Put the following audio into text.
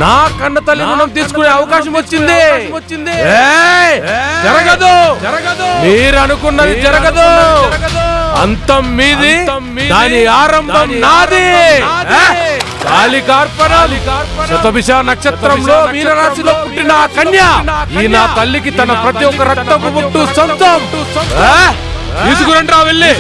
నా కన్న తల్లి రుణం తీసుకునే అవకాశం వచ్చింది. జరగదు, మీరు అనుకున్నది జరగదు. అంతం మీది, దాని ఆరంభం నాది. శతభిష నక్షత్రంలో మీనరాశిలో పుట్టిన ఆ కన్య ఈ నా తల్లికి తన ప్రతి ఒక్క రక్తపు బొట్టు సొంతం. తీసుకురంట్రా వెళ్ళి.